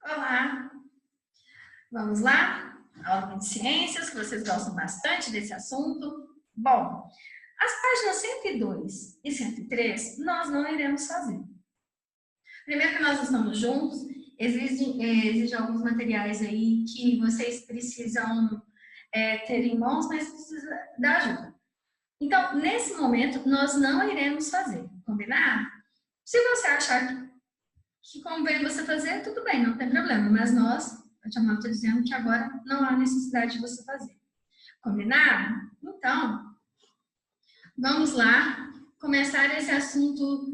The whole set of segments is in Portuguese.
Olá, vamos lá? Aula de ciências, que vocês gostam bastante desse assunto. Bom, as páginas 102 e 103 nós não iremos fazer. Primeiro que nós estamos juntos, existem alguns materiais aí que vocês precisam ter em mãos, mas precisa da ajuda. Então, nesse momento, nós não iremos fazer, combinado? Se você achar que convém você fazer, tudo bem, não tem problema, mas a Tia Mara está dizendo que agora não há necessidade de você fazer. Combinado? Então, vamos lá começar esse assunto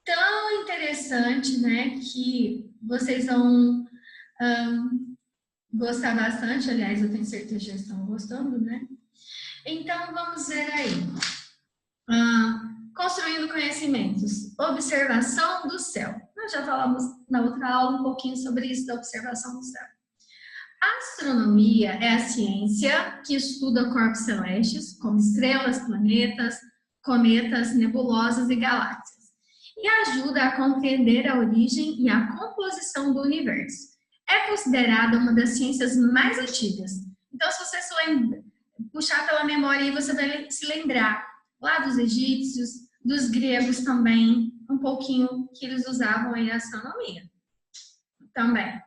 tão interessante, né, que vocês vão gostar bastante, aliás, eu tenho certeza que já estão gostando, né? Então, vamos ver aí. Construindo conhecimentos. Observação do céu. Nós já falamos na outra aula um pouquinho sobre isso da observação do céu. A astronomia é a ciência que estuda corpos celestes, como estrelas, planetas, cometas, nebulosas e galáxias, e ajuda a compreender a origem e a composição do universo. É considerada uma das ciências mais antigas. Então, se você puxar pela memória, aí você vai se lembrar lá dos egípcios, dos gregos também, um pouquinho que eles usavam aí a astronomia. Também.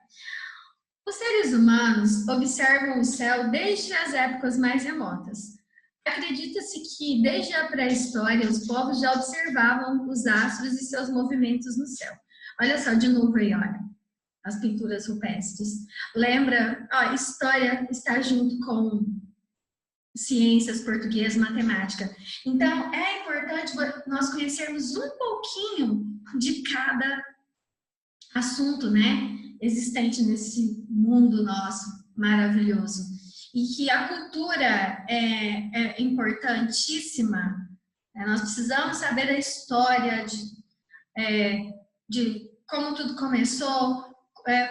Os seres humanos observam o céu desde as épocas mais remotas. Acredita-se que desde a pré-história os povos já observavam os astros e seus movimentos no céu. Olha só, de novo aí, olha, as pinturas rupestres. Lembra, ó, história está junto com ciências, português, matemática. Então, é importante nós conhecermos um pouquinho de cada assunto, né, existente nesse mundo nosso maravilhoso. E que a cultura é importantíssima. Nós precisamos saber a história de como tudo começou,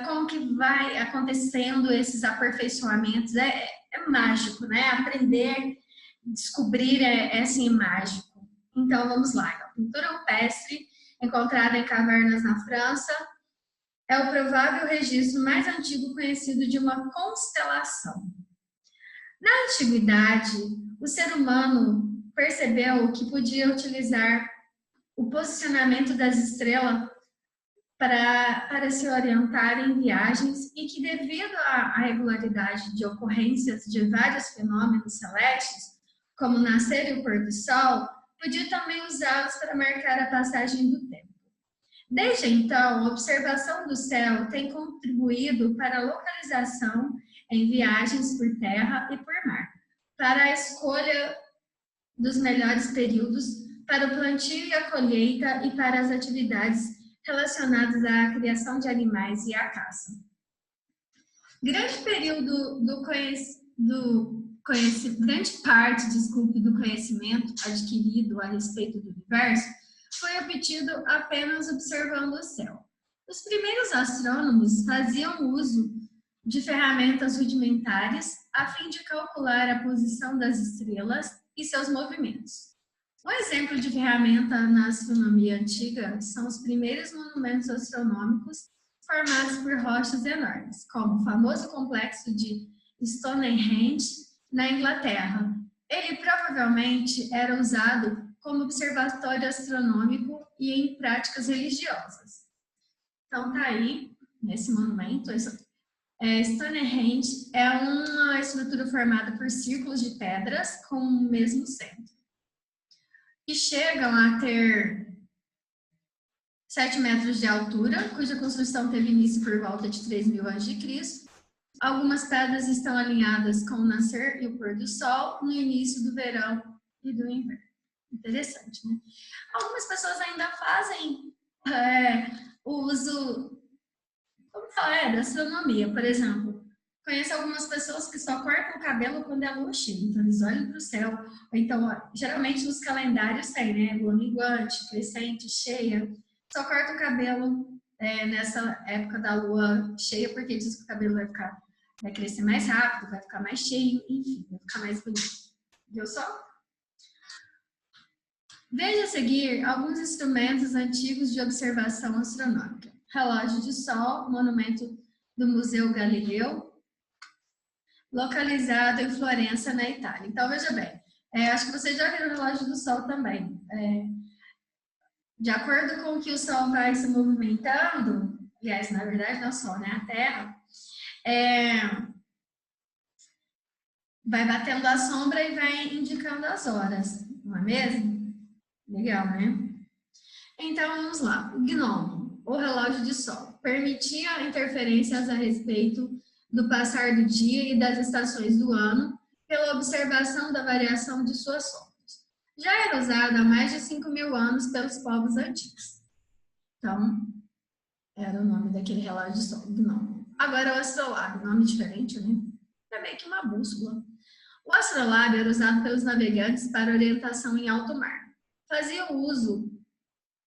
como que vai acontecendo esses aperfeiçoamentos. É mágico, né? Aprender, descobrir é assim, mágico. Então, vamos lá. A pintura rupestre, encontrada em cavernas na França, é o provável registro mais antigo conhecido de uma constelação. Na antiguidade, o ser humano percebeu que podia utilizar o posicionamento das estrelas para se orientar em viagens e que, devido à regularidade de ocorrências de vários fenômenos celestes, como o nascer e o pôr do sol, podia também usá-los para marcar a passagem do tempo. Desde então, a observação do céu tem contribuído para a localização em viagens por terra e por mar, para a escolha dos melhores períodos, para o plantio e a colheita e para as atividades relacionadas à criação de animais e à caça. Grande parte do conhecimento adquirido a respeito do universo foi obtido apenas observando o céu. Os primeiros astrônomos faziam uso de ferramentas rudimentares a fim de calcular a posição das estrelas e seus movimentos. Um exemplo de ferramenta na astronomia antiga são os primeiros monumentos astronômicos formados por rochas enormes, como o famoso complexo de Stonehenge, na Inglaterra. Ele provavelmente era usado como observatório astronômico e em práticas religiosas. Então, tá aí, nesse monumento. Stonehenge é uma estrutura formada por círculos de pedras com o mesmo centro, que chegam a ter 7 metros de altura, cuja construção teve início por volta de 3.000 a.C. Algumas pedras estão alinhadas com o nascer e o pôr do sol no início do verão e do inverno. Interessante, né? Algumas pessoas ainda fazem o uso, da astronomia, por exemplo. Conheço algumas pessoas que só cortam o cabelo quando é a lua cheia, então eles olham para o céu. Então, geralmente nos calendários tem, né? Lua minguante, crescente, cheia. Só corta o cabelo nessa época da lua cheia, porque diz que o cabelo vai crescer mais rápido, vai ficar mais cheio, enfim, vai ficar mais bonito. Viu só? Veja a seguir alguns instrumentos antigos de observação astronômica. Relógio de sol, monumento do Museu Galileu, localizado em Florença, na Itália. Então, veja bem, acho que você já viu o relógio do Sol também. De acordo com que o Sol vai se movimentando, aliás, na verdade não é o Sol, né? A Terra, vai batendo a sombra e vai indicando as horas, não é mesmo? Legal, né? Então, vamos lá. O gnomo, o relógio de sol, permitia interferências a respeito do passar do dia e das estações do ano pela observação da variação de suas sombras. Já era usado há mais de 5.000 anos pelos povos antigos. Então, era o nome daquele relógio de sol, gnomo. Agora, o astrolábio, nome diferente, né? É meio que uma bússola. O astrolábio era usado pelos navegantes para orientação em alto mar.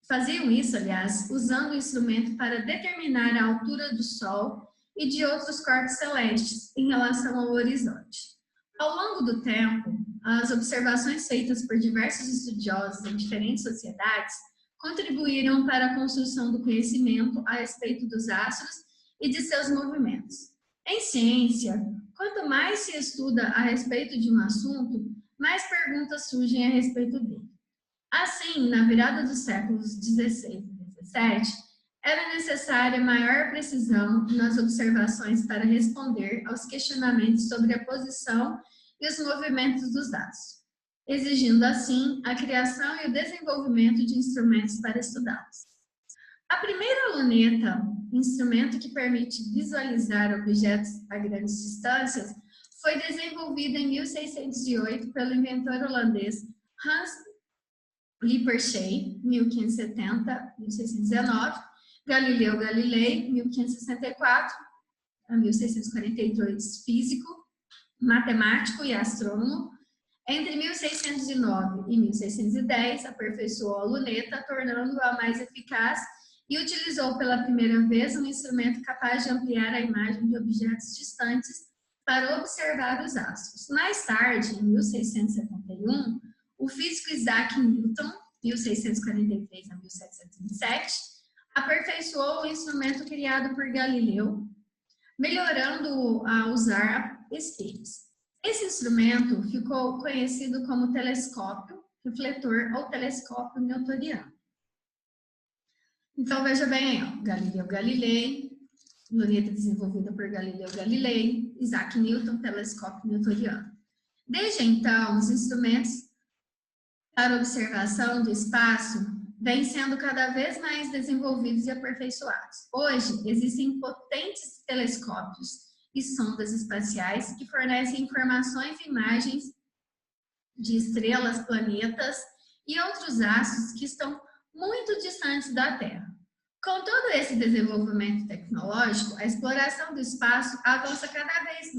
Faziam isso, aliás, usando o instrumento para determinar a altura do Sol e de outros corpos celestes em relação ao horizonte. Ao longo do tempo, as observações feitas por diversos estudiosos em diferentes sociedades contribuíram para a construção do conhecimento a respeito dos astros e de seus movimentos. Em ciência, quanto mais se estuda a respeito de um assunto, mais perguntas surgem a respeito dele. Assim, na virada dos séculos XVI e XVII, era necessária maior precisão nas observações para responder aos questionamentos sobre a posição e os movimentos dos astros, exigindo assim a criação e o desenvolvimento de instrumentos para estudá-los. A primeira luneta, instrumento que permite visualizar objetos a grandes distâncias, foi desenvolvida em 1608 pelo inventor holandês Hans Lippershey, 1570-1619, Galileu Galilei, 1564 a 1642, físico, matemático e astrônomo. Entre 1609 e 1610, aperfeiçoou a luneta, tornando-a mais eficaz e utilizou pela primeira vez um instrumento capaz de ampliar a imagem de objetos distantes para observar os astros. Mais tarde, em 1671, o físico Isaac Newton, 1643 a 1727, aperfeiçoou o instrumento criado por Galileu, melhorando-o a usar espelhos. Esse instrumento ficou conhecido como telescópio refletor ou telescópio newtoniano. Então, veja bem aí, ó, Galileu Galilei, luneta desenvolvida por Galileu Galilei, Isaac Newton, telescópio newtoniano. Desde então, os instrumentos para observação do espaço vêm sendo cada vez mais desenvolvidos e aperfeiçoados. Hoje, existem potentes telescópios e sondas espaciais que fornecem informações e imagens de estrelas, planetas e outros astros que estão muito distantes da Terra. Com todo esse desenvolvimento tecnológico, a exploração do espaço avança cada vez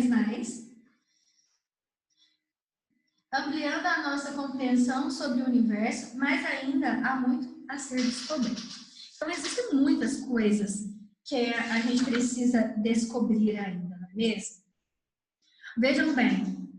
mais ampliando a nossa compreensão sobre o universo, mas ainda há muito a ser descoberto. Então, existem muitas coisas que a gente precisa descobrir ainda, não é mesmo? Vejam bem,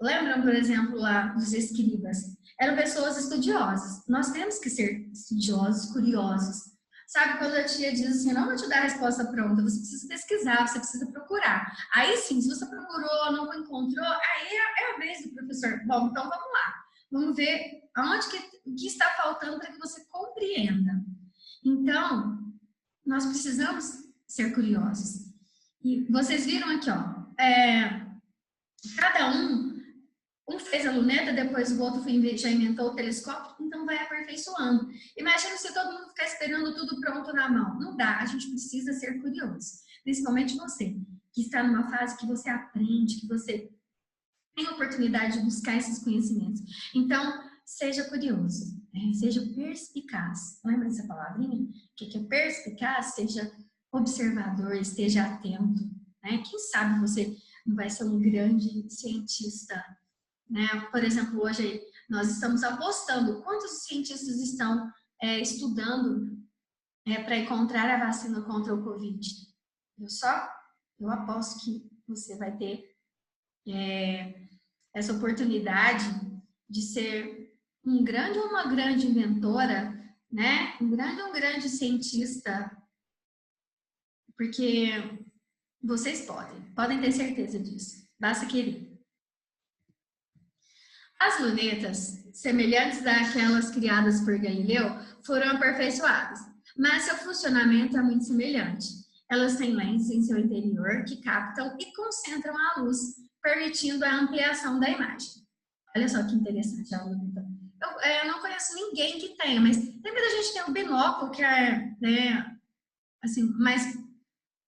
lembram, por exemplo, lá dos escribas? Eram pessoas estudiosas. Nós temos que ser estudiosos, curiosos. Sabe, quando a tia diz assim, não vou te dar a resposta pronta, você precisa pesquisar, você precisa procurar. Aí sim, se você procurou, não encontrou, aí é a vez do professor. Bom, então vamos lá. Vamos ver o que está faltando para que você compreenda. Então, nós precisamos ser curiosos. E vocês viram aqui, ó, cada um fez a luneta, depois o outro já inventou o telescópio, então vai aperfeiçoando. Imagina se todo mundo ficar esperando tudo pronto na mão. Não dá, a gente precisa ser curioso. Principalmente você, que está numa fase que você aprende, que você tem a oportunidade de buscar esses conhecimentos. Então, seja curioso, seja perspicaz. Lembra dessa palavrinha? O que é perspicaz? Seja observador, esteja atento. Né? Quem sabe você não vai ser um grande cientista, né? Por exemplo, hoje nós estamos apostando quantos cientistas estão estudando para encontrar a vacina contra o Covid. Eu aposto que você vai ter essa oportunidade de ser um grande ou uma grande inventora, né? Um grande cientista, porque vocês podem ter certeza disso, basta querer. As lunetas, semelhantes àquelas criadas por Galileu, foram aperfeiçoadas, mas seu funcionamento é muito semelhante. Elas têm lentes em seu interior que captam e concentram a luz, permitindo a ampliação da imagem. Olha só que interessante a luneta. Eu não conheço ninguém que tenha, mas tem muita gente que tem um binóculo que é, né, assim, mais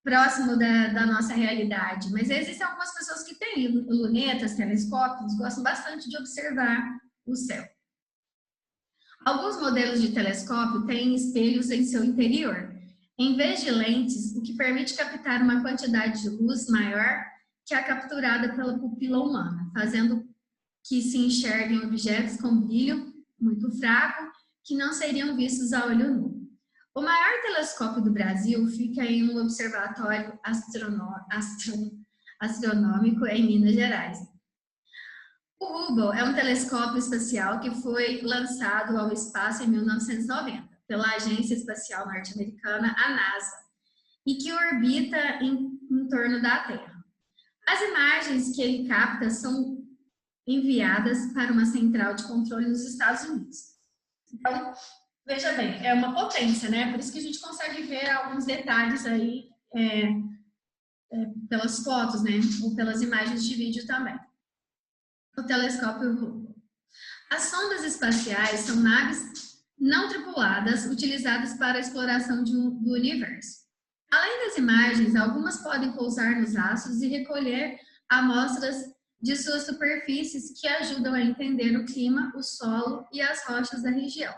próximo da nossa realidade. Mas existem algumas pessoas que têm lunetas, telescópios, gostam bastante de observar o céu. Alguns modelos de telescópio têm espelhos em seu interior, em vez de lentes, o que permite captar uma quantidade de luz maior que a capturada pela pupila humana, fazendo que se enxerguem objetos com brilho muito fraco, que não seriam vistos a olho nu. O maior telescópio do Brasil fica em um observatório astronômico em Minas Gerais. O Hubble é um telescópio espacial que foi lançado ao espaço em 1990 pela Agência Espacial Norte-Americana, a NASA, e que orbita em torno da Terra. As imagens que ele capta são enviadas para uma central de controle nos Estados Unidos. Então, veja bem, é uma potência, né? Por isso que a gente consegue ver alguns detalhes aí pelas fotos, né? Ou pelas imagens de vídeo também. O telescópio Hubble. As sondas espaciais são naves não tripuladas utilizadas para a exploração do universo. Além das imagens, algumas podem pousar nos astros e recolher amostras de suas superfícies que ajudam a entender o clima, o solo e as rochas da região.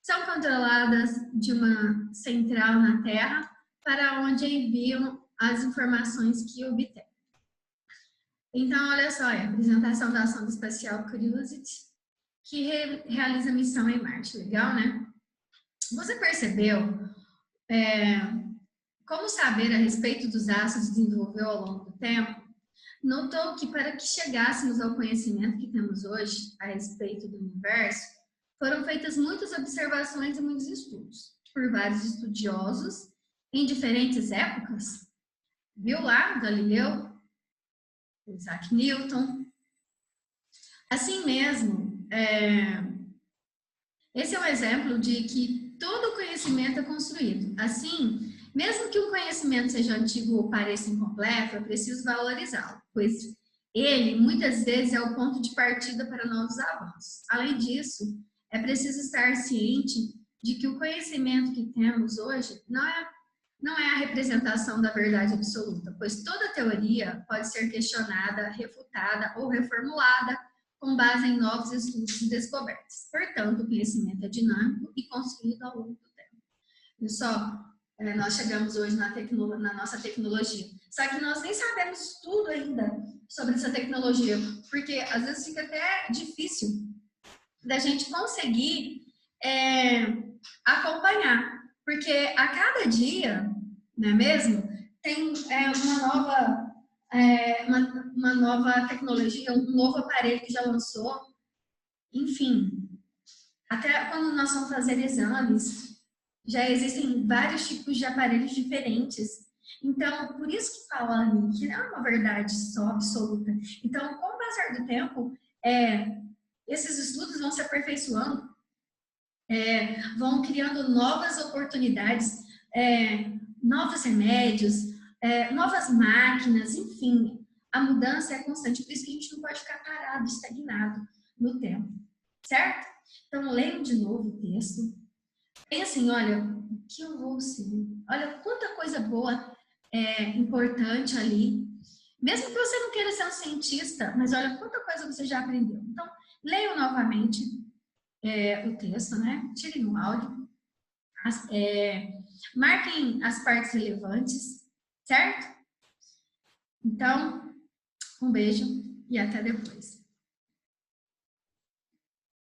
São controladas de uma central na Terra para onde enviam as informações que obtêm. Então, olha só, é a apresentação da sonda espacial Curiosity, que realiza missão em Marte. Legal, né? Você percebeu como saber a respeito dos astros desenvolveu ao longo do tempo? Notou que para que chegássemos ao conhecimento que temos hoje a respeito do universo, foram feitas muitas observações e muitos estudos por vários estudiosos em diferentes épocas. Viu lá, Galileu, Isaac Newton. Assim mesmo, esse é um exemplo de que todo conhecimento é construído. Assim, mesmo que o conhecimento seja antigo ou pareça incompleto, é preciso valorizá-lo, pois ele, muitas vezes, é o ponto de partida para novos avanços. Além disso, é preciso estar ciente de que o conhecimento que temos hoje não é a representação da verdade absoluta, pois toda teoria pode ser questionada, refutada ou reformulada com base em novos estudos e descobertas. Portanto, o conhecimento é dinâmico e construído ao longo do tempo. Pessoal, nós chegamos hoje na nossa tecnologia, só que nós nem sabemos tudo ainda sobre essa tecnologia, porque às vezes fica até difícil da gente conseguir acompanhar, porque a cada dia, não é mesmo, tem uma nova tecnologia, um novo aparelho que já lançou, enfim, até quando nós vamos fazer exames, já existem vários tipos de aparelhos diferentes. Então, por isso que fala ali que não é uma verdade só absoluta. Então, com o passar do tempo, esses estudos vão se aperfeiçoando, vão criando novas oportunidades, novos remédios, novas máquinas, enfim, a mudança é constante, por isso que a gente não pode ficar parado, estagnado no tempo, certo? Então, leiam de novo o texto, pensem, olha, o que eu vou seguir? Olha quanta coisa boa, importante ali, mesmo que você não queira ser um cientista, mas olha quanta coisa você já aprendeu. Então, leiam novamente o texto, né? Tirem o áudio, marquem as partes relevantes, certo? Então, um beijo e até depois.